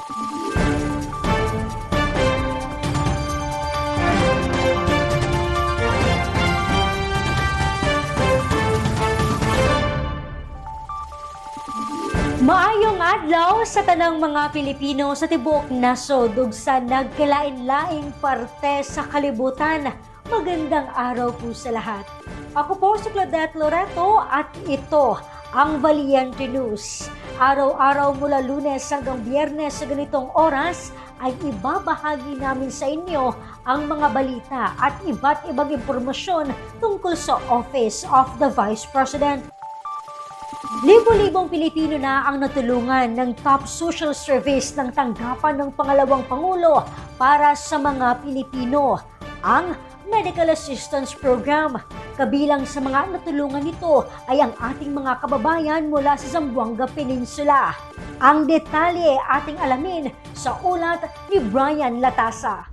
Maayong adlaw sa tanang mga Pilipino sa tibuok nasod ug sa nagkalain-laing parte sa kalibutan. Magandang araw po sa lahat. Ako po si Claudette Loreto at ito ang Valiente News. Araw-araw mula Lunes hanggang Biyernes sa ganitong oras ay ibabahagi namin sa inyo ang mga balita at iba't ibang impormasyon tungkol sa Office of the Vice President. Libo-libong Pilipino na ang natulungan ng top social service ng tanggapan ng pangalawang Pangulo para sa mga Pilipino, ang Medical Assistance Program. Kabilang sa mga natulungan nito ay ang ating mga kababayan mula sa Zamboanga Peninsula. Ang detalye ating alamin sa ulat ni Brian Latasa.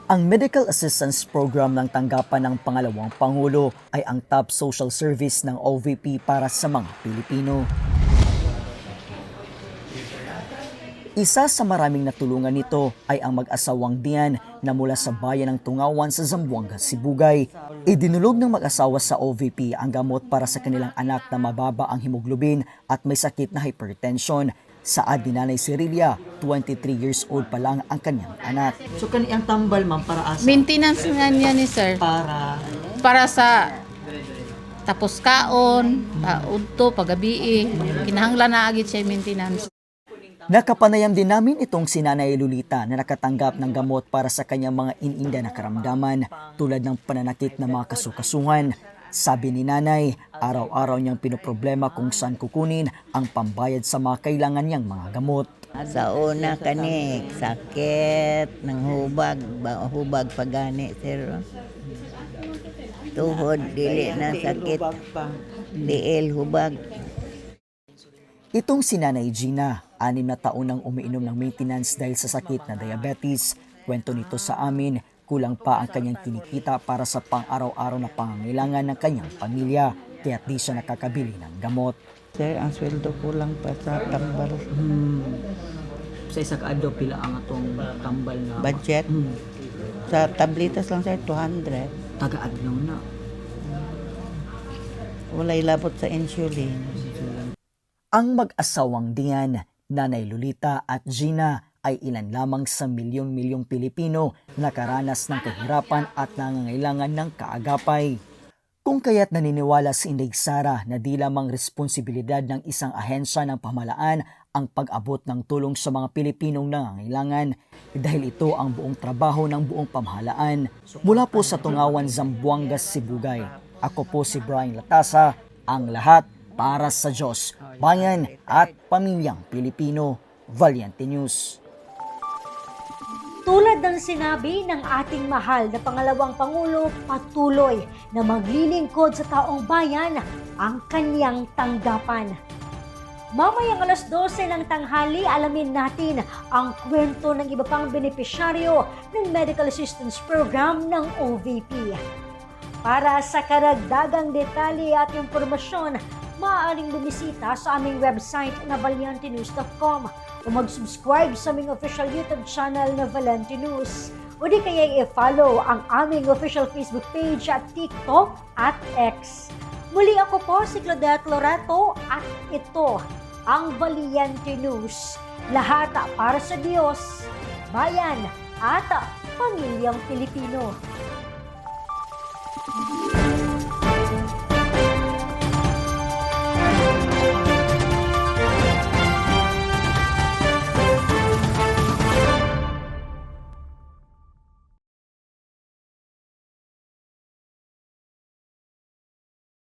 Ang Medical Assistance Program ng tanggapan ng pangalawang Pangulo ay ang top social service ng OVP para sa mga Pilipino. Isa sa maraming natulungan nito ay ang mag-asawang Dian na mula sa bayan ng Tungawan sa Zamboanga, Sibugay. Idinulog ng mag-asawa sa OVP ang gamot para sa kanilang anak na mababa ang hemoglobin at may sakit na hypertension. Saad ni Nanay Cerilia, 23 years old pa lang ang kanyang anak. So kaniyang tambal ma'am para asa? Maintenance nga niya ni sir. Para sa tapos kaon, paudto, pagabi, kinahanglan na agad siya maintenance. Nakapanayam din namin itong si Nanay Lolita na nakatanggap ng gamot para sa kanyang mga ininda na karamdaman tulad ng pananakit ng mga kasukasuhan. Sabi ni Nanay, araw-araw niyang pinoproblema kung saan kukunin ang pambayad sa mga kailangan niyang mga gamot. Sa una kani, sakit ng hubag pagani, sir. Tuhod, dili na sakit, diil, hubag. Itong si Nanay Gina, 6 na taon nang umiinom ng maintenance dahil sa sakit na diabetes. Kwento nito sa amin, kulang pa ang kanyang kinikita para sa pang-araw-araw na pangangailangan ng kanyang pamilya, kaya di siya nakakabili ng gamot. Sir, ang sweldo kulang pa sa tambal. Sa isa ka adlaw pila ang atong tambal na Budget. Sa tablitas lang sir, 200. taga-adlaw na. Walay labot sa insulin. Ang mag-asawang Dian, Nanay Lolita at Gina ay ilan lamang sa milyon-milyong Pilipino na nakaranas ng kahirapan at nangangailangan ng kaagapay. Kung kaya't naniniwala si Inday Sara na di lamang responsibilidad ng isang ahensya ng pamahalaan ang pag-abot ng tulong sa mga Pilipinong nangangailangan dahil ito ang buong trabaho ng buong pamahalaan. Mula po sa Tungawan, Zamboanga, Sibugay, ako po si Brian Latasa, ang lahat para sa Diyos, bayan at pamilyang Pilipino. Valiente News. Tulad ng sinabi ng ating mahal na pangalawang Pangulo, patuloy na maglilingkod sa taong bayan ang kanyang tanggapan. Mamayang alas 12 ng tanghali, alamin natin ang kwento ng iba pang benepisyaryo ng Medical Assistance Program ng OVP. Para sa karagdagang detalye at impormasyon, maaaring bumisita sa aming website na valientenews.com o mag-subscribe sa aming official YouTube channel na Valiente News. O di kaya i-follow ang aming official Facebook page at TikTok at X. Muli ako po si Claudette Loreto at ito ang Valiente News. Lahat para sa Diyos, bayan at pamilyang Pilipino.